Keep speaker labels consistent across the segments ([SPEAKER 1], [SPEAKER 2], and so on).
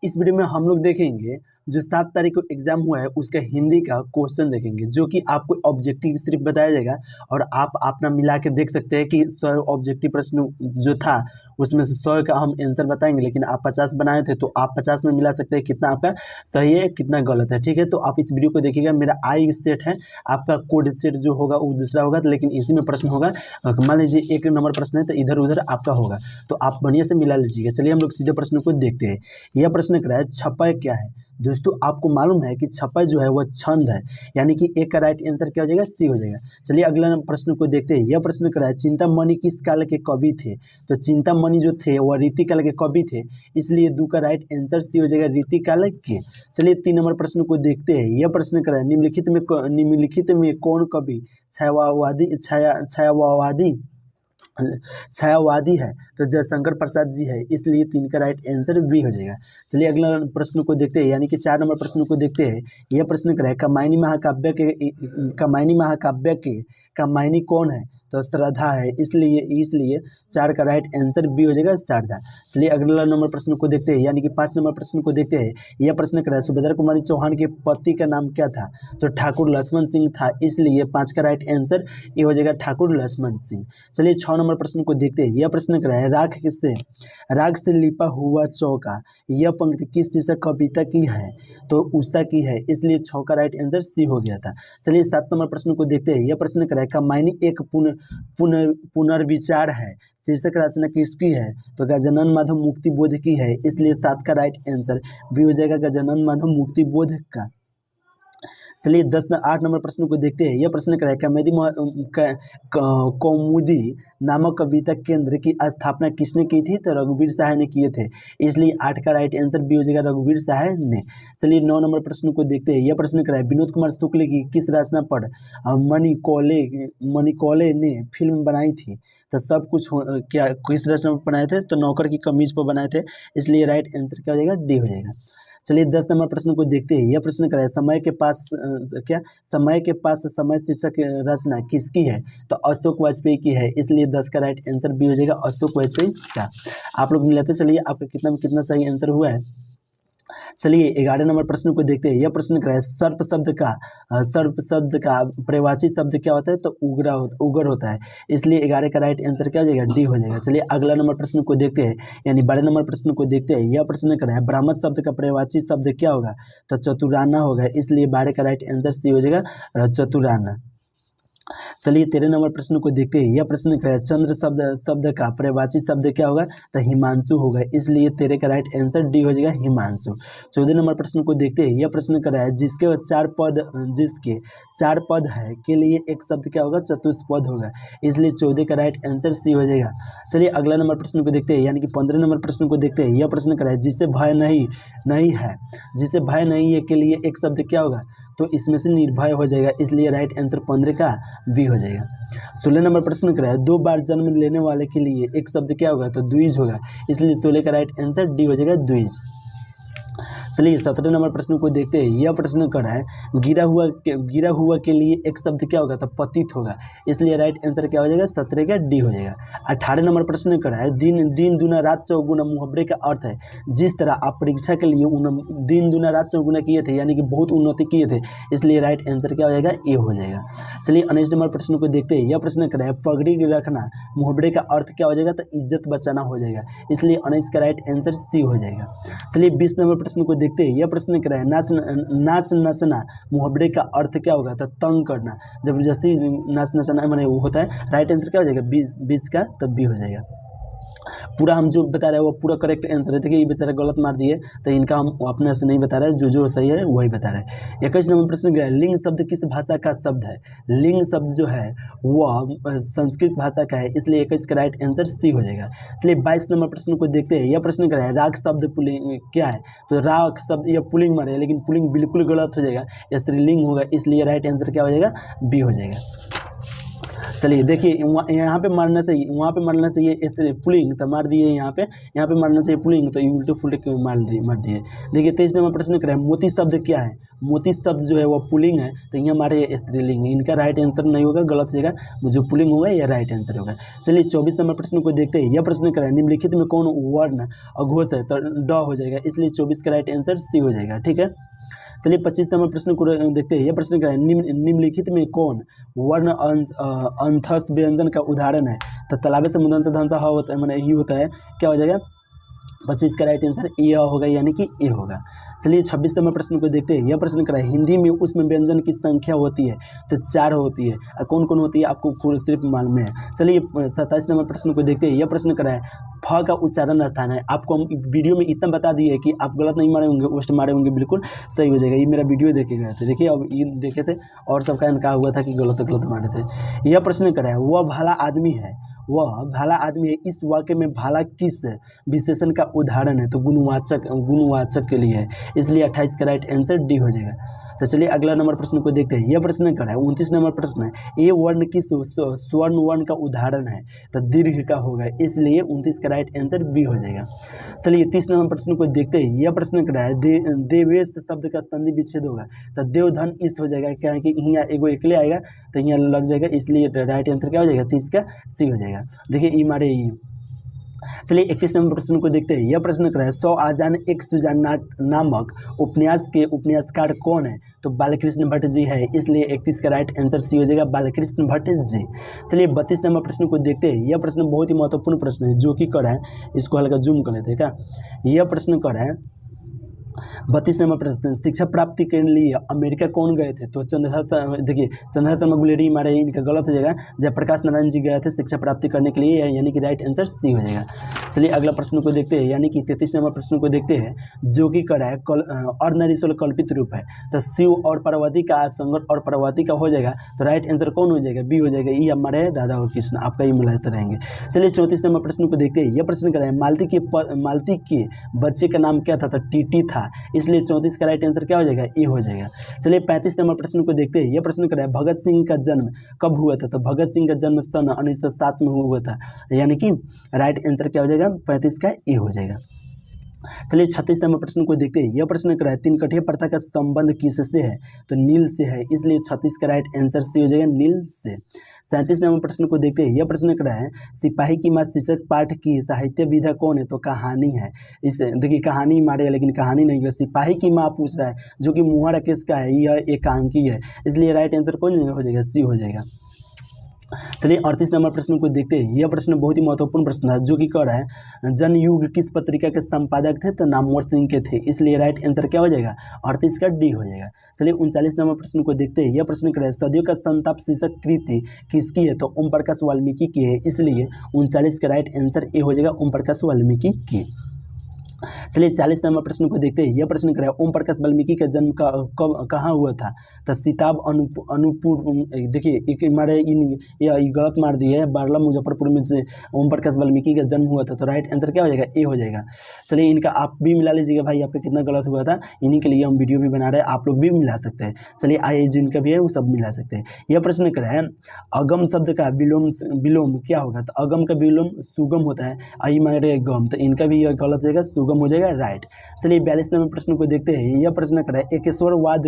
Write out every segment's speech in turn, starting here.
[SPEAKER 1] इस वीडियो में हम लोग देखेंगे जो 7 तारीख को एग्जाम हुआ है उसका हिंदी का क्वेश्चन देखेंगे, जो कि आपको ऑब्जेक्टिव सिर्फ बताया जाएगा और आप अपना मिला के देख सकते हैं कि 100 ऑब्जेक्टिव प्रश्न जो था उसमें से 100 का हम आंसर बताएंगे, लेकिन आप 50 बनाए थे तो आप 50 में मिला सकते हैं कितना आपका सही है कितना गलत है। ठीक है, तो आप इस वीडियो को देखिएगा। मेरा आई सेट है, आपका कोड सेट जो होगा वो दूसरा होगा, लेकिन इसी में प्रश्न होगा। मान लीजिए 1 नंबर प्रश्न है तो इधर उधर आपका होगा, तो आप बढ़िया से मिला लीजिएगा। चलिए हम लोग सीधे प्रश्न को देखते हैं। यह प्रश्न करा है छपाई क्या है। दोस्तों आपको मालूम है कि छपाई जो है वह छंद है, यानी कि एक का राइट आंसर क्या हो जाएगा, सी हो जाएगा। चलिए अगला प्रश्न को देखते हैं। यह प्रश्न करा है चिंतामणि किस काल के कवि थे। तो चिंतामणि जो थे वह रीति काल के कवि थे, इसलिए 2 का राइट आंसर सी हो जाएगा, रीति काल के। चलिए 3 नंबर प्रश्न को देखते हैं। यह प्रश्न करा है निम्नलिखित में कौन कवि छायावादी है। तो जयशंकर प्रसाद जी है, इसलिए 3 का राइट आंसर बी हो जाएगा। चलिए अगला प्रश्न को देखते हैं, यानी कि 4 नंबर प्रश्न को देखते हैं। यह प्रश्न करा है कामायनी महाकाव्य के कामायनी कौन है। तो श्रद्धा है, इसलिए 4 का राइट आंसर बी हो जाएगा, श्रद्धा। चलिए अगला नंबर प्रश्न को देखते हैं, यानी कि 5 नंबर प्रश्न को देखते हैं। यह प्रश्न करा है सुभद्रा कुमारी चौहान के पति का नाम क्या था। तो ठाकुर लक्ष्मण सिंह था, इसलिए 5 का राइट आंसर ये हो जाएगा, ठाकुर लक्ष्मण सिंह। चलिए 6 नंबर प्रश्न को देखते हैं। यह प्रश्न करा है राख से लिपा हुआ चौका, यह पंक्ति किस शीर्षक कविता की है। तो उषा की है, इसलिए 6 का राइट आंसर सी हो गया था। चलिए 7 नंबर प्रश्न को देखते हैं। यह प्रश्न करा है कामायनी एक पुनर्विचार है, शीर्षक रचना किसकी है। तो गजानन माधव मुक्ति बोध की है, इसलिए 7 का राइट आंसर बी हो जाएगा, गजानन माधव मुक्ति बोध का। चलिए 8 नंबर प्रश्न को देखते हैं। यह प्रश्न करा है कौमुदी नामक कविता केंद्र की स्थापना किसने की थी। तो रघुवीर सहाय ने किए थे, इसलिए 8 का राइट आंसर बी हो जाएगा, रघुवीर सहाय ने। चलिए 9 नंबर प्रश्न को देखते हैं। यह प्रश्न करा है विनोद कुमार शुक्ल की किस रचना पर मणिकौले ने फिल्म बनाई थी। तो सब कुछ क्या किस रचना पर बनाए थे। तो नौकर की कमीज पर बनाए थे, इसलिए राइट आंसर क्या हो जाएगा, डी हो जाएगा। चलिए 10 नंबर प्रश्न को देखते हैं। यह प्रश्न करा है समय के पास समय शीर्षक रचना किसकी है। तो अशोक वाजपेयी की है, इसलिए 10 का राइट आंसर बी हो जाएगा, अशोक वाजपेयी का। आप लोग मिलाते चलिए आपका कितना सही आंसर हुआ है। चलिए 11 नंबर प्रश्न को देखते हैं। यह प्रश्न करा है सर्प शब्द का प्रवाची शब्द क्या होता है। तो उग्र होता है, इसलिए 11 का राइट आंसर क्या हो जाएगा, डी हो जाएगा। चलिए अगला नंबर प्रश्न को देखते हैं, यानी 12 नंबर प्रश्न को देखते हैं। यह प्रश्न करा है ब्राह्मण शब्द का प्रवाची शब्द क्या होगा। तो चतुराना होगा, इसलिए 12 का राइट आंसर सी हो जाएगा, चतुराना। चलिए 13 नंबर प्रश्न को देखते हैं। यह प्रश्न करा है चंद्र शब्द का प्रवाची शब्द क्या होगा। तो हिमांशु होगा, इसलिए 13 का राइट आंसर डी हो जाएगा, हिमांशु। 14 नंबर प्रश्न को देखते हैं। यह प्रश्न करा है जिसके 4 पद है के लिए एक शब्द क्या होगा, चतुष्पद होगा, इसलिए 14 का राइट आंसर सी हो जाएगा। चलिए अगला नंबर प्रश्न को देखते हैं, यानी कि 15 नंबर प्रश्न को देखते हैं। यह प्रश्न करा है जिसे भय नहीं है के लिए एक शब्द क्या होगा। तो इसमें से निर्भय हो जाएगा, इसलिए राइट आंसर 15 का बी हो जाएगा। 16 नंबर प्रश्न करा है 2 बार जन्म लेने वाले के लिए एक शब्द क्या होगा। तो द्विज होगा, इसलिए 16 का राइट आंसर डी हो जाएगा, द्विज। चलिए 17 नंबर प्रश्न को देखते हैं। यह प्रश्न करा है गिरा हुआ के लिए एक शब्द क्या होगा। तो पतित होगा, इसलिए राइट आंसर क्या हो जाएगा, 17 का डी हो जाएगा। 18 नंबर प्रश्न करा है दिन दुना रात चौगुना मुहावरे का अर्थ है जिस तरह आप परीक्षा के लिए दिन दुना रात चौगुना किए थे, यानी कि बहुत उन्नति किए थे, इसलिए राइट आंसर क्या हो जाएगा, ए हो जाएगा। चलिए 19 नंबर प्रश्न को देखते हैं। यह प्रश्न करा है पगड़ी रखना मुहावरे का अर्थ क्या हो जाएगा। तो इज्जत बचाना हो जाएगा, इसलिए 19 का राइट आंसर सी हो जाएगा। चलिए 20 नंबर प्रश्न को देखते हैं। यह प्रश्न करा है नाच नचना मुहावरे का अर्थ क्या होगा। तो तंग करना, जबरदस्ती नाच नचना मैंने वो होता है, राइट आंसर क्या हो जाएगा, 20 का तब भी हो जाएगा। पूरा हम जो बता रहे हैं वो पूरा करेक्ट आंसर है। देखिए ये बेचारा गलत मार दिए, तो इनका हम अपने से नहीं बता रहे हैं, जो सही है वही बता रहे हैं। 21 नंबर प्रश्न क्या है लिंग शब्द किस भाषा का शब्द है। लिंग शब्द जो है वह संस्कृत भाषा का है, इसलिए 21 का राइट आंसर सी हो जाएगा। इसलिए 22 नंबर प्रश्न को देखते हैं। यह प्रश्न क्या है राग शब्द पुल्लिंग क्या है। तो राग शब्द यह पुल्लिंग मारे, लेकिन पुल्लिंग बिल्कुल गलत हो जाएगा, यह स्त्रीलिंग होगा, इसलिए राइट आंसर क्या हो जाएगा, बी हो जाएगा। चलिए देखिए यहाँ पे मारना चाहिए, वहाँ पे मारना चाहिए पुलिंग, तो मार दिए यहाँ पे मारना चाहिए पुलिंग, तो उल्टे फुल्टे क्यों मार दिए। देखिए 23 नंबर प्रश्न करें मोती शब्द क्या है। मोती शब्द जो है वो पुलिंग है, तो यहाँ हमारे स्त्रीलिंग, इनका राइट आंसर नहीं होगा, गलत हो जाएगा। जो पुलिंग होगा यह राइट आंसर होगा। चलिए 24 नंबर प्रश्न को देखते हैं। यह प्रश्न करें निम्नलिखित में कौन वर्ण अघोष है, तो ड हो जाएगा, इसलिए 24 का राइट आंसर सी हो जाएगा। ठीक है, चलिए 25 नंबर प्रश्न को देखते हैं। यह प्रश्न क्या है निम्नलिखित में कौन वर्ण अंतस्थ व्यंजन का उदाहरण है, तो तालाबे से मुदन से धन सा होता है, मैंने ही होता है, क्या हो जाएगा 25 का राइट आंसर ए होगा, यानी कि ए होगा। चलिए 26 नंबर प्रश्न को देखते हैं। यह प्रश्न करा है हिंदी में उसमें व्यंजन की संख्या होती है, तो 4 होती है, और कौन कौन होती है आपको सिर्फ मालूम है। चलिए 27 नंबर प्रश्न को देखते हैं। यह प्रश्न करा है फ का उच्चारण स्थान है। आपको हम वीडियो में इतना बता दिए कि आप गलत नहीं मारे होंगे, ओस्ट मारे होंगे, बिल्कुल सही हो जाएगा। ये मेरा वीडियो देखे गए थे, देखिए अब ये देखे थे और सबका इनका हुआ था कि गलत मारे थे। यह प्रश्न करा है वह भला आदमी है, वह भला आदमी है, इस वाक्य में भला किस विशेषण का उदाहरण है, तो गुणवाचक के लिए है, इसलिए 28 का राइट आंसर डी हो जाएगा। तो चलिए अगला नंबर प्रश्न को देखते हैं। यह प्रश्न क्या है 29 नंबर प्रश्न है ए वर्ण किस स्वर्ण वर्ण का उदाहरण है, तो दीर्घ का होगा, इसलिए 29 का राइट आंसर बी हो जाएगा। चलिए 30 नंबर प्रश्न को देखते हैं। यह प्रश्न क्या है देवेश शब्द का संधि विच्छेद होगा, तो देवधन इष्ट हो जाएगा, क्या है कि यहाँ एगो एकले आएगा तो यहाँ लग जाएगा, इसलिए राइट आंसर क्या हो जाएगा 30 का सी हो जाएगा। देखिए ये हमारे चलिए 21 नंबर प्रश्न को देखते हैं। यह प्रश्न क्या है 100 आजान एक सुजान नामक उपन्यास के उपन्यासकार कौन है, तो बालकृष्ण भट्ट जी है, इसलिए 31 का राइट आंसर सी हो जाएगा, बालकृष्ण भट्ट जी। चलिए 32 नंबर प्रश्न को देखते हैं। यह प्रश्न बहुत ही महत्वपूर्ण प्रश्न है, जो कि क्या है इसको हल्का जूम कर लेते हैं क्या। यह प्रश्न क्या है 32 नंबर प्रश्न शिक्षा प्राप्ति के लिए अमेरिका कौन गए थे, तो देखिए चंद्रहास शर्मा गुलेरी हमारे इनका गलत हो जाएगा, जयप्रकाश नारायण जी गए थे शिक्षा प्राप्ति करने के लिए, यानी कि राइट आंसर सी हो जाएगा। चलिए अगला प्रश्न को देखते हैं, यानी कि 33 नंबर प्रश्न को देखते हैं। जो कि कड़ा है अर्धनारीश्वर कल्पित रूप है, तो शिव और पार्वती का संगत और पार्वती का हो जाएगा, तो राइट आंसर कौन हो जाएगा बी हो जाएगा, ये हमारे राधा और कृष्ण, आपका ये मिलाते रहेंगे। चलिए 34 नंबर प्रश्न को देखते हैं। यह प्रश्न कड़ा है मालती के बच्चे का नाम क्या था, तो टीटी था, इसलिए 34 का राइट आंसर क्या हो जाएगा ए हो जाएगा। चलिए 35 नंबर प्रश्न को देखते हैं। यह प्रश्न क्या है भगत सिंह का जन्म कब हुआ था, तो भगत सिंह का जन्म सन 1907 में हुआ था, यानी कि राइट आंसर क्या हो जाएगा 35 का ए हो जाएगा। चलिए 36 नंबर प्रश्न को देखते हैं। यह प्रश्न क्या है तीन कठिया प्रथा का संबंध किससे है, तो नील से है, इसलिए 36 का राइट आंसर सी हो जाएगा नील से। 37 नंबर प्रश्न को देखते हैं। यह प्रश्न क्या है सिपाही की माँ शीर्षक पाठ की साहित्य विधा कौन है, तो कहानी है। इसे देखिए कहानी मारे लेकिन कहानी नहीं है, सिपाही की माँ पूछ रहा है, जो कि मुहा राकेश का है, यह एकांकी है, इसलिए राइट आंसर कौन हो जाएगा सी हो जाएगा। चलिए 38 नंबर प्रश्न को देखते हैं। यह प्रश्न बहुत ही महत्वपूर्ण प्रश्न है, जो कि कह रहा है जनयुग किस पत्रिका के संपादक थे, तो नामवर सिंह के थे, इसलिए राइट आंसर क्या हो जाएगा 38 का डी हो जाएगा। चलिए 39 नंबर प्रश्न को देखते हैं। यह प्रश्न कह रहा है सदियों का संताप शीर्षक कृति किसकी है, तो ओम प्रकाश वाल्मीकि की है, इसलिए 39 का राइट आंसर ए हो जाएगा ओम प्रकाश वाल्मीकि की। चलिए 40 नंबर प्रश्न को देखते हैं। यह प्रश्न क्या है ओम प्रकाश वाल्मीकि का जन्म कहाँ हुआ था, तो सीताब अनूपपुर, देखिए एक हमारे गलत मार दिया है, बारला मुजफ्फरपुर में से ओम प्रकाश वाल्मीकि का जन्म हुआ था, तो राइट आंसर क्या हो जाएगा ए हो जाएगा। चलिए इनका आप भी मिला लीजिएगा भाई, आपका कितना गलत हुआ था, इन्हीं के लिए हम वीडियो भी बना रहे हैं, आप लोग भी मिला सकते हैं। चलिए आइए जिनका भी है वो सब मिला सकते हैं। यह प्रश्न क्या है अगम शब्द का विलोम क्या होगा, तो अगम का विलोम सुगम होता है, आई मारे गम, तो इनका भी यह गलत हो जाएगा, सुगम हो जाएगा राइट। चलिए 42 नंबर प्रश्न को देखते हैं। यह प्रश्न क्या है एकेश्वरवाद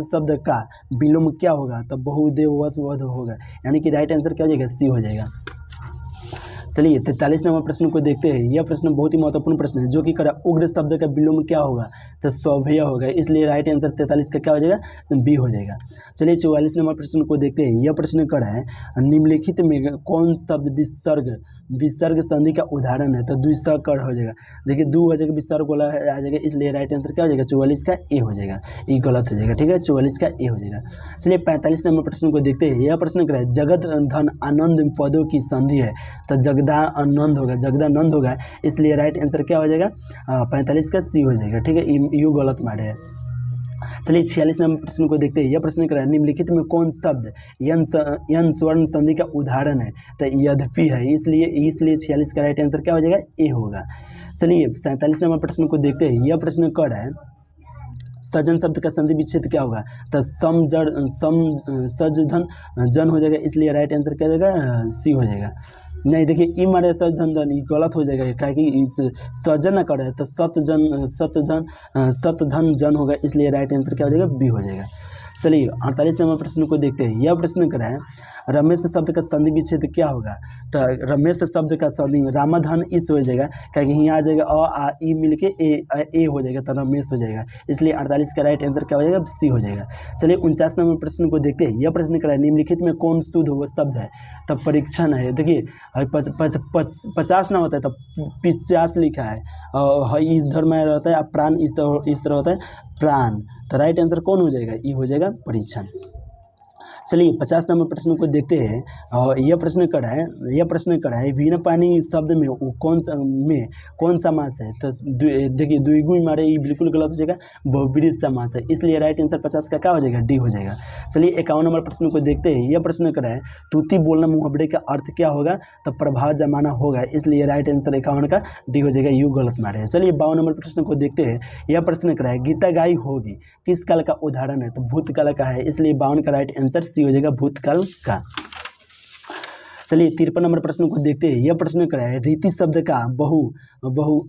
[SPEAKER 1] शब्द का विलोम क्या होगा, तो बहुदेववध होगा, यानी कि राइट आंसर क्या हो जाएगा सी हो जाएगा। चलिए 43 नंबर प्रश्न को देखते हैं। यह प्रश्न बहुत ही महत्वपूर्ण प्रश्न है, जो कि करा उग्र शब्द का विलोम क्या होगा, तो सौभय होगा, इसलिए राइट आंसर 43 का क्या हो जाएगा बी हो जाएगा। चलिए 44 नंबर प्रश्न को देखते हैं। यह प्रश्न करा है निम्नलिखित में कौन शब्द विसर्ग संधि का उदाहरण है, तो द्विसर्ग हो जाएगा, देखिए दो हो जाएगा विसर्ग वाला आ जाएगा, इसलिए राइट आंसर क्या हो जाएगा 44 का ए हो जाएगा, ये गलत हो जाएगा, ठीक है 44 का ए हो जाएगा। चलिए 45 नंबर प्रश्न को देखते हैं। यह प्रश्न करा है जगत धन आनंद पदों की संधि है, तो जगदानंद होगा, इसलिए राइट आंसर क्या हो जाएगा 45 का सी हो जाएगा, ठीक है यू गलत मारे है। चलिए 46 नंबर प्रश्न को देखते हैं। यह प्रश्न क्या है निम्नलिखित में कौन शब्द यन स्वर्ण संधि का उदाहरण है, तो यद्यपि है, इसलिए 46 का राइट आंसर क्या हो जाएगा ए होगा। चलिए 47 नंबर प्रश्न को देखते हैं। यह प्रश्न क्या है सजन शब्द का संधि विच्छेद क्या होगा, तो सम जड़ सम सज धन जन हो जाएगा, इसलिए राइट आंसर क्या हो जाएगा, सी हो जाएगा। नहीं देखिए ई मारे सज धन जन, ये गलत हो जाएगा, क्या कि सजन न करे तो सत धन जन होगा, इसलिए राइट आंसर क्या हो जाएगा, बी हो जाएगा। चलिए 48 नंबर प्रश्न को देखते हैं। यह प्रश्न करा है रमेश शब्द का संधि विच्छेद क्या होगा, तो रमेश शब्द का संधि रामाधन इस हो जाएगा, क्या कि यहाँ आ जाएगा अ आ ई मिल के ए हो जाएगा, तो रमेश हो जाएगा, इसलिए 48 का राइट आंसर क्या हो जाएगा, सी हो जाएगा। चलिए 49 नंबर प्रश्न को देखते हैं। यह प्रश्न करा है निम्नलिखित में कौन शुद्ध वो शब्द है, तब परीक्षण है। देखिए 50 ना होता है, तब 50 लिखा है, इधर में रहता है प्राण, इस तरह होता है प्राण, तो राइट आंसर कौन हो जाएगा, ई हो जाएगा परीक्षण। चलिए 50 नंबर प्रश्न को देखते हैं। यह प्रश्न कड़ा है बिना पानी शब्द में कौन समास है, तो देखिए द्विगु मारे ये बिल्कुल गलत हो जाएगा, बहुब्रीहि समास है, इसलिए राइट आंसर 50 का क्या हो जाएगा, डी हो जाएगा। चलिए 51 नंबर प्रश्न को देखते हैं। यह प्रश्न कड़ा है तूती बोलना मुहावरे का अर्थ क्या होगा, तो प्रभाव जमाना होगा, इसलिए राइट आंसर 51 का डी हो जाएगा, यू गलत मारे है। चलिए 52 नंबर प्रश्न को देखते हैं। यह प्रश्न कड़ा है गीता गाई होगी किस काल का उदाहरण है, तो भूतकाल का है, इसलिए 52 का राइट आंसर सी हो जाएगा, भूतकाल का। चलिए 53 नंबर प्रश्न को देखते हैं। यह प्रश्न करा है रीति शब्द का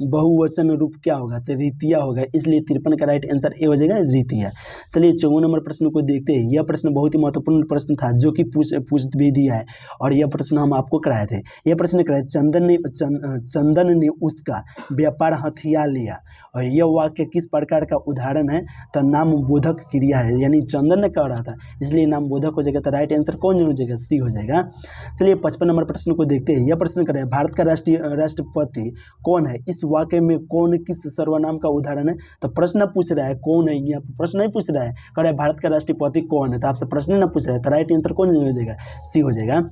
[SPEAKER 1] बहुवचन रूप क्या होगा, तो रीतिया होगा, इसलिए 53 का राइट आंसर ए हो जाएगा, रीतिया। चलिए 54 नंबर प्रश्न को देखते हैं। यह प्रश्न बहुत ही महत्वपूर्ण प्रश्न था, जो कि पूछ भी दिया है, और यह प्रश्न हम आपको कराए थे। यह प्रश्न कराए चंदन ने उसका व्यापार हथिया लिया, और यह वाक्य किस प्रकार का उदाहरण है, तो नाम बोधक क्रिया है, यानी चंदन ने कर रहा था, इसलिए नाम बोधक हो जाएगा, तो राइट आंसर कौन हो जाएगा, सी हो जाएगा। चलिए 55 नंबर प्रश्न को देखते हैं। यह प्रश्न करें भारत का राष्ट्रपति कौन है, इस वाक्य में कौन किस सर्वनाम का उदाहरण है, तो प्रश्न पूछ रहा है कौन है, यहाँ प्रश्न नहीं पूछ रहा है, कह रहा है भारत का राष्ट्रपति कौन है, तो आपसे प्रश्न ना पूछ रहा है, तो राइट आंसर कौन हो जाएगा, सी हो जाएगा।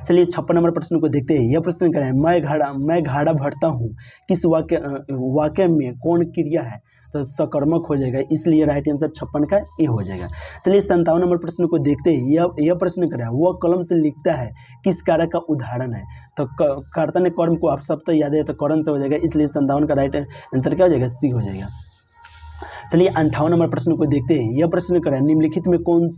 [SPEAKER 1] चलिए 56 नंबर प्रश्न को देखते हैं। यह प्रश्न करें मैं घाड़ा भरता हूँ किस वाक्य में कौन क्रिया है, तो सकर्मक हो जाएगा, इसलिए राइट आंसर 56 का ए हो जाएगा। चलिए 57 नंबर प्रश्न को देखते हैं। यह प्रश्न करें वह कलम से लिखता है किस कार्य का उदाहरण है, तो कर्ता ने कर्म को आप सब तो याद है, तो करण से हो जाएगा, इसलिए 57 का राइट आंसर क्या हो जाएगा, सी हो जाएगा। चलिए 58 नंबर प्रश्न को देखते हैं। यह प्रश्न करें निम्नलिखित में कौन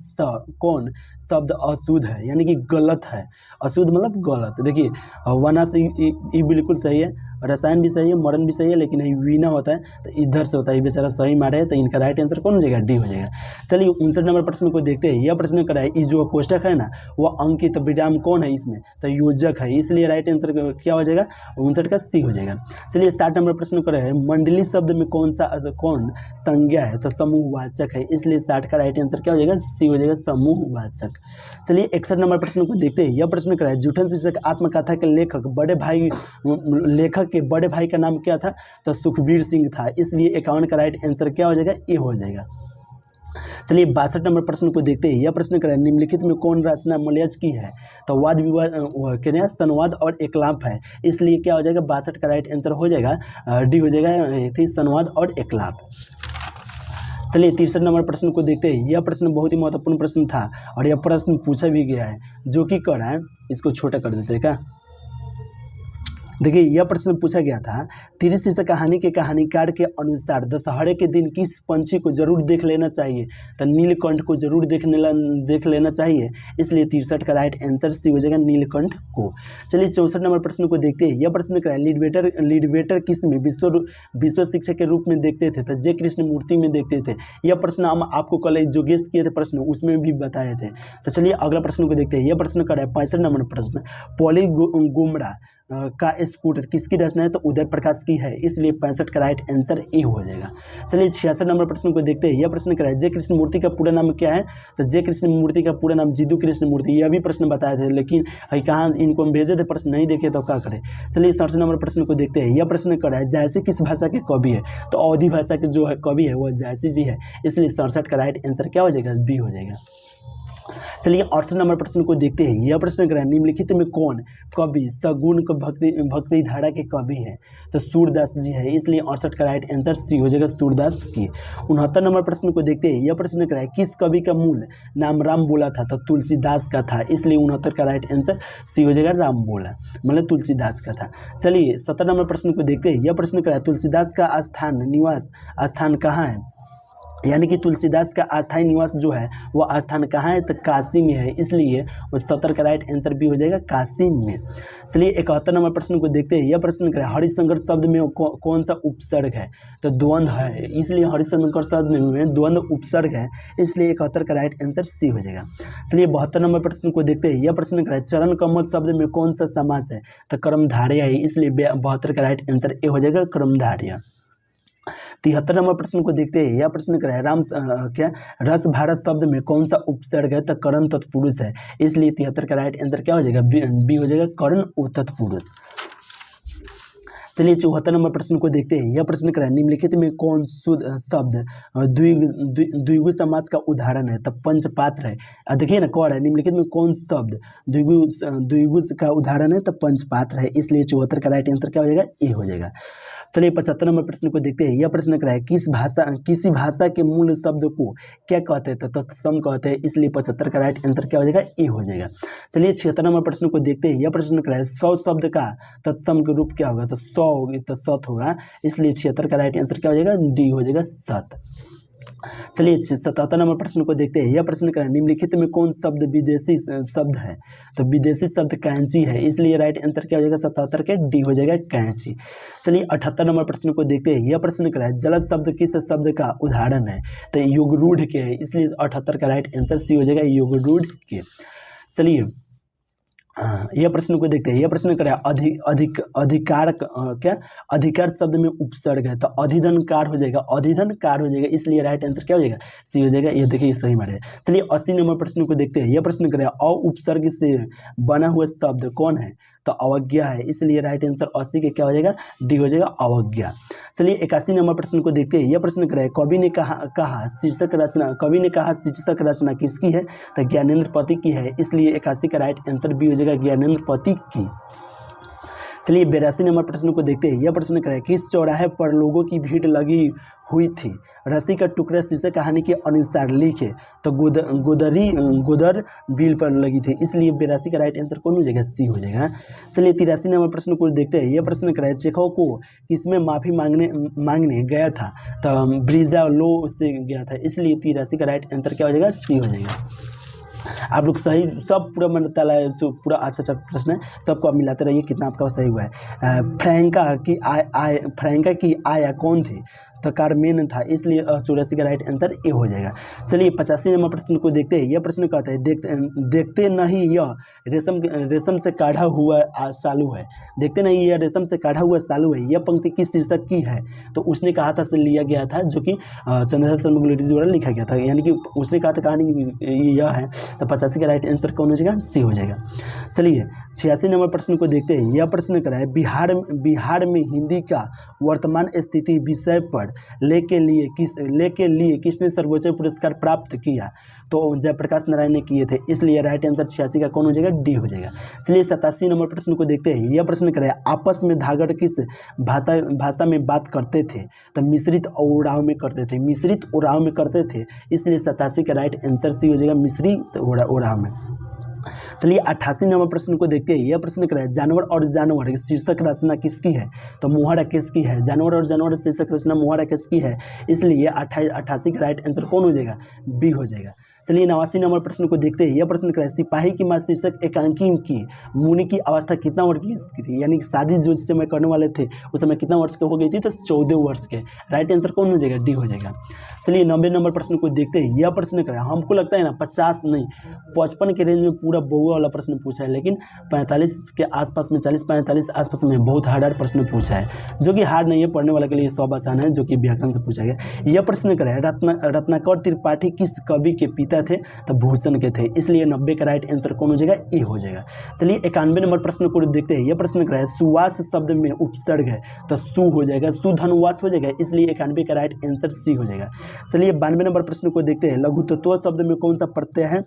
[SPEAKER 1] शब्द अशुद्ध है, यानी कि गलत है, अशुद्ध मतलब गलत। देखिए वना से ये बिल्कुल सही है, रसायन भी सही है, मरण भी सही है, लेकिन वीना होता है तो इधर से होता है, ये बेचारा सही मारे है, तो इनका राइट आंसर कौन हो जाएगा, डी हो जाएगा। चलिए 59 नंबर प्रश्न को देखते हैं। यह प्रश्न करा है इस जो कोष्टक है ना, वह अंकित विराम कौन है इसमें, तो योजक है, इसलिए राइट आंसर क्या हो जाएगा, 59 का सी हो जाएगा। चलिए 60 नंबर प्रश्न करा है मंडली शब्द में कौन संज्ञा है, तो समूहवाचक है, इसलिए 60 का राइट आंसर क्या हो जाएगा, सी हो जाएगा, समूहवाचक। चलिए 61 नंबर प्रश्न को देखते हैं। यह प्रश्न करा है जूठन शीर्षक आत्मकथा के लेखक के बड़े भाई का नाम क्या था, तो सुखवीर सिंह था, इसलिए 51 का राइट आंसर क्या हो जाएगा, ए हो जाएगा। चलिए 62 नंबर प्रश्न को देखते हैं। यह प्रश्न करें निम्नलिखित में कौन रचना मलयाज की है, तो वाद विवाद संवाद और एकलाप है, इसलिए क्या हो जाएगा, 62 का राइट आंसर हो जाएगा, डी हो जाएगा, संवाद और एकलाप। चलिए 63 नंबर प्रश्न को देखते हैं। यह प्रश्न बहुत ही महत्वपूर्ण प्रश्न था, और यह प्रश्न पूछा भी गया है, जो कि कड़ा है, इसको छोटा कर देते हैं क्या। देखिए यह प्रश्न पूछा गया था तेरी शीर्षक कहानी के कहानीकार के अनुसार दशहरे के दिन किस पंछी को जरूर देख लेना चाहिए, तो नीलकंठ को जरूर देख लेना चाहिए, इसलिए 63 का राइट आंसर सी हो जाएगा, नीलकंठ को। चलिए 64 नंबर प्रश्न को देखते हैं। यह प्रश्न क्या है लीडवेटर किस में विश्व शिक्षा के रूप में देखते थे, तो जय कृष्ण मूर्ति में देखते थे। यह प्रश्न हम आपको कल जो गेस्ट किए थे प्रश्न उसमें भी बताए थे। तो चलिए अगला प्रश्न को देखते हैं। यह प्रश्न क्या है 65 नंबर प्रश्न पॉली गुमरा का स्कूटर किसकी रचना है, तो उदय प्रकाश की है, इसलिए 65 का राइट आंसर ए हो जाएगा। चलिए 66 नंबर प्रश्न को देखते हैं। यह प्रश्न क्या है जय कृष्ण मूर्ति का पूरा नाम क्या है, तो जय कृष्ण मूर्ति का पूरा नाम जिदू कृष्ण मूर्ति, यह भी प्रश्न बताए थे, लेकिन कहाँ इनको हम भेजे थे प्रश्न नहीं देखे तो क्या करें। चलिए 67 नंबर प्रश्न को देखते हैं। यह प्रश्न क्या है जायसी किस भाषा के कवि है, तो अवधी भाषा के जो है कवि है वह जायसी जी है, इसलिए 67 का राइट आंसर क्या हो जाएगा, बी हो जाएगा। चलिए 68 नंबर प्रश्न को देखते हैं। यह प्रश्न क्या है निम्नलिखित में कौन कवि सगुण भक्ति धारा के कवि है, तो सूरदास जी है, इसलिए 68 का राइट आंसर सी हो जाएगा, सूरदास की। 69 नंबर प्रश्न को देखते हैं। यह प्रश्न क्या है किस कवि का मूल नाम राम बोला था, तो तुलसीदास का था, इसलिए 69 का राइट आंसर सी हो जाएगा, राम बोला मतलब तुलसीदास का था। चलिए 70 नंबर प्रश्न को देखते हैं। यह प्रश्न क्या है तुलसीदास का निवास स्थान कहाँ है, यानी कि तुलसीदास का अस्थायी निवास जो है वो स्थान कहाँ है, तो काशी में है, इसलिए वो 70 का राइट आंसर भी हो जाएगा काशी में। चलिए 71 नंबर प्रश्न को देखते हैं। यह प्रश्न करें हरिशंकर शब्द में कौन सा उपसर्ग है, तो द्वंद्व है, इसलिए हरिशंकर शब्द में द्वंद्व उपसर्ग है, इसलिए 71 का राइट आंसर सी हो जाएगा। चलिए 72 नंबर प्रश्न को देखते हैं। यह प्रश्न करें चरण कमल शब्द में कौन सा समास है, तो कर्मधारय है, इसलिए 72 का राइट आंसर ए हो जाएगा कर्मधारय। 73 नंबर प्रश्न को देखते हैं। यह प्रश्न कर क्या रस भारत शब्द में कौन सा उपसर्ग है, तो कर्ण तत्पुरुष है, इसलिए 73 का राइट आंसर क्या हो जाएगा, बी हो जाएगा कर्ण तत्पुरुष। चलिए 74 नंबर प्रश्न को देखते हैं। यह प्रश्न कर निम्नलिखित में कौन शुद्ध शब्द द्विगु समास का उदाहरण है, तब पंचपात्र है। देखिए ना कौन है, निम्नलिखित में कौन शब्द द्विगु का उदाहरण है, तब पंचपात्र है, इसलिए 74 का राइट आंसर क्या हो जाएगा, ए हो जाएगा। चलिए 75 नंबर प्रश्न को देखते हैं। यह प्रश्न कराए किसी भाषा के मूल शब्द को क्या कहते हैं, तो तत्सम कहते हैं, इसलिए 75 का राइट आंसर क्या हो जाएगा, ए हो जाएगा। चलिए 76 नंबर प्रश्न को देखते हैं। यह प्रश्न कराए 100 शब्द का तत्सम के रूप क्या होगा, तो 100 होगी तो 7 होगा, इसलिए 76 का राइट आंसर क्या हो जाएगा, डी हो जाएगा 7। चलिए 77 नंबर प्रश्न को देखते हैं। यह प्रश्न करें निम्नलिखित में कौन शब्द विदेशी शब्द है, तो विदेशी शब्द कैंची है, इसलिए राइट आंसर क्या हो जाएगा 77 के डी हो जाएगा कैंची। चलिए 78 नंबर प्रश्न को देखते हैं। यह प्रश्न करें जलद शब्द किस शब्द का उदाहरण है, तो युगरूढ़ के है, इसलिए 78 का राइट आंसर सी हो जाएगा युगरूढ़ के। चलिए यह प्रश्न को देखते हैं। यह प्रश्न करें अधिकार क्या अधिकार शब्द में उपसर्ग है, तो अधिधनकार हो जाएगा, अधिधनकार हो जाएगा, इसलिए राइट आंसर क्या हो जाएगा, सी हो जाएगा। ये देखिए सही मारे है। चलिए 80 नंबर प्रश्न को देखते हैं। यह प्रश्न करें अ उपसर्ग से बना हुआ शब्द कौन है, तो अवज्ञा है, इसलिए राइट आंसर 80 के क्या हो जाएगा, डी हो जाएगा अवज्ञा। चलिए 81 नंबर प्रश्न को देखते हैं। यह प्रश्न करें कवि ने कहा शीर्षक रचना किसकी है, तो ज्ञानेंद्र पति की है, इसलिए 81 का राइट आंसर भी हो जाएगा ज्ञानेंद्र पति की। चलिए 82 नंबर प्रश्न को देखते हैं। यह प्रश्न करें किस चौराहे पर लोगों की भीड़ लगी हुई थी, रस्सी का टुकड़ा शीर्षक कहानी के अनुसार लिखे, तो गुदर बिल पर लगी थी, इसलिए 82 का राइट आंसर कौन हो जाएगा, सी हो जाएगा। चलिए 83 नंबर प्रश्न को देखते हैं। यह प्रश्न कराए चेखव को किसमें माफ़ी मांगने गया था, तो ब्रिजा लो से गया था, इसलिए 83 का राइट आंसर क्या हो जाएगा, सी हो जाएगा। आप लोग सही सब पूरा मनता है, पूरा अच्छा प्रश्न है, सबको आप मिलाते रहिए कितना आपका सही हुआ है। फ्रैंका की आया कौन थी, तो कार्मेन था, इसलिए 84 का राइट आंसर ए हो जाएगा। चलिए 85 नंबर प्रश्न को देखते हैं। यह प्रश्न कहता है देखते नहीं यह रेशम से काढ़ा हुआ सालू है, देखते नहीं यह रेशम से काढ़ा हुआ सालू है, यह पंक्ति किस शीर्षक की है, तो उसने कहा था से लिया गया था, जो कि चंद्रशेखर शर्मा गुलेरिया द्वारा लिखा गया था, यानी कि उसने कहा था कहानी यह है, तो 85 का राइट आंसर कौन हो जाएगा, सी हो जाएगा। चलिए 86 नंबर प्रश्न को देखते हैं। यह प्रश्न करा है बिहार में हिंदी का वर्तमान स्थिति विषय पर लेके लिए किसने सर्वोच्च पुरस्कार प्राप्त किया, तो जयप्रकाश नारायण ने किए थे, इसलिए राइट आंसर 86 का कौन हो जाएगा, डी हो जाएगा। चलिए 87 नंबर प्रश्न को देखते हैं। यह प्रश्न करें आपस में धागड़ किस भाषा में बात करते थे, तो मिश्रित ओराव में करते थे, मिश्रित ओराव में करते थे, इसलिए 87 का राइट आंसर सी हो जाएगा मिश्रित ओराव में। चलिए 88 नंबर प्रश्न को देखते हैं। यह प्रश्न करें जानवर और जानवर शीर्षक रचना किसकी है, तो मुहा राकेश की है, जानवर और जानवर शीर्षक रचना मुहा राकेश की है, इसलिए 88 का राइट आंसर कौन हो जाएगा, बी हो जाएगा। चलिए 89 नंबर प्रश्न को देखते हैं। यह प्रश्न करें सिपाही की मां शीर्षक एकांकी की मुनि की अवस्था कितना वर्ष की थी, यानी शादी जो समय करने वाले थे उस समय कितना वर्ष के हो गई थी, तो 14 वर्ष के, राइट आंसर कौन हो जाएगा, डी हो जाएगा। चलिए 90 नंबर प्रश्न को देखते हैं। यह प्रश्न करें हमको लगता है ना 50 नहीं 55 के रेंज में पूरा बहुआ वाला प्रश्न पूछा है, लेकिन 45 के आसपास में 40-45 आसपास में बहुत हार्ड प्रश्न पूछा है, जो कि हार्ड नहीं है, पढ़ने वाले के लिए सब आसान है, जो कि व्याकरण से पूछा गया। यह प्रश्न करें रत्नाकर त्रिपाठी किस कवि के पिता थे, तो भूषण के थे, इसलिए 90 का राइट आंसर कौन हो जाएगा, ए हो जाएगा। चलिए 91 नंबर प्रश्न को देखते हैं। यह प्रश्न करें सुवास शब्द में उपसर्ग है, तो सु हो जाएगा, सुधनुवास हो जाएगा, इसलिए 91 का राइट आंसर सी हो जाएगा। चलिए 92 नंबर प्रश्न को देखते हैं। लघुतत्व शब्द में कौन सा प्रत्यय है,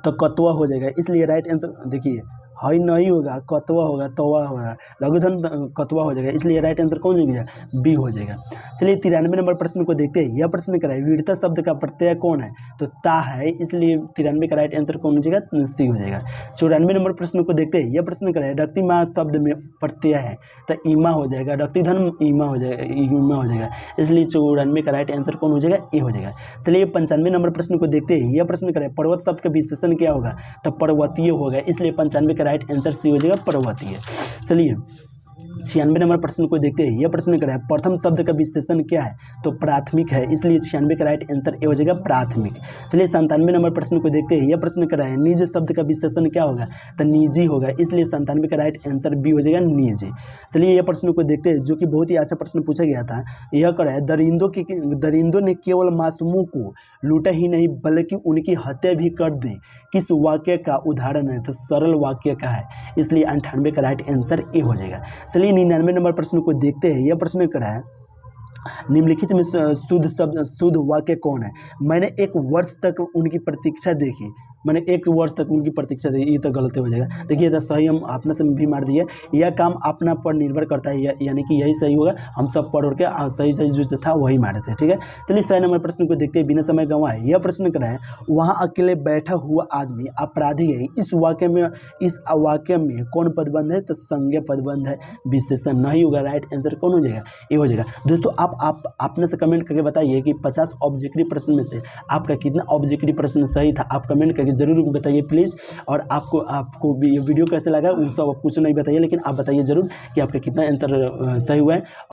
[SPEAKER 1] तो कत्वा हो जाएगा, इसलिए राइट आंसर देखिए हई नहीं होगा, कतवा होगा, तवा होगा, लघुधन कतवा हो जाएगा, इसलिए राइट आंसर कौन हो जाएगा, बी हो जाएगा। चलिए 93 नंबर प्रश्न को देखते हैं। यह प्रश्न कराए विविधता शब्द का प्रत्यय कौन है, तो ता है, इसलिए 93 का राइट आंसर कौन हो जाएगा, सी हो जाएगा। 94 नंबर प्रश्न को देखते हैं। यह प्रश्न कराए डक्ति माँ शब्द में प्रत्यय है, तो ईमा हो जाएगा, डक्ति धन ईमा हो जाएगा, इसलिए 94 का राइट आंसर कौन हो जाएगा, ए हो जाएगा। चलिए 95 नंबर प्रश्न को देखते हैं। यह प्रश्न कराए पर्वत शब्द का विशेषण क्या होगा, तो पर्वतीय होगा, इसलिए 95 का राइट आंसर सी हो जाएगा, पर्वतीय। चलिए 96 नंबर प्रश्न को देखते हैं। यह प्रश्न कराए प्रथम शब्द का विशेषण क्या है, तो प्राथमिक है, इसलिए 96 का राइट आंसर ए हो जाएगा, प्राथमिक। चलिए 97 नंबर प्रश्न को देखते हैं। यह प्रश्न कराए निज शब्द का विशेषण क्या होगा, तो निजी होगा, इसलिए 97 का राइट आंसर बी हो जाएगा, निजी। चलिए यह प्रश्न को देखते हैं, जो कि बहुत ही अच्छा प्रश्न पूछा गया था। यह कराए दरिंदों ने केवल मासूमों को लूटा ही नहीं बल्कि उनकी हत्या भी कर दी, किस वाक्य का उदाहरण है, तो सरल वाक्य का है, इसलिए 98 का राइट आंसर ए हो जाएगा। चलिए 99 नंबर प्रश्न को देखते हैं। यह प्रश्न कराया निम्नलिखित में शुद्ध वाक्य कौन है। मैंने एक वर्ष तक उनकी प्रतीक्षा देखी, मैंने एक वर्ष तक उनकी प्रतीक्षा देखी, ये तो गलत हो जाएगा। देखिए तो सही हम अपने से भी मार दिए, यह काम अपना पर निर्भर करता है, यानी कि यही सही होगा। हम सब पढ़ के सही जो था वही मारे थे, ठीक है। चलिए 100 नंबर प्रश्न को देखते हैं। बिना समय गंवाए यह प्रश्न कराए वहाँ अकेले बैठा हुआ आदमी अपराधी है, इस वाक्य में कौन पदबंध है, तो संज्ञा पदबंध है, विशेषण नहीं होगा, राइट आंसर कौन हो जाएगा, ये हो जाएगा। दोस्तों आप अपने से कमेंट करके बताइए कि 50 ऑब्जेक्टिव प्रश्न में से आपका कितना ऑब्जेक्टिव प्रश्न सही था, आप कमेंट करके जरूर बताइए प्लीज़। और आपको भी ये वीडियो कैसे लगा वो सब कुछ नहीं बताइए, लेकिन आप बताइए जरूर कि आपका कितना आंसर सही हुआ है।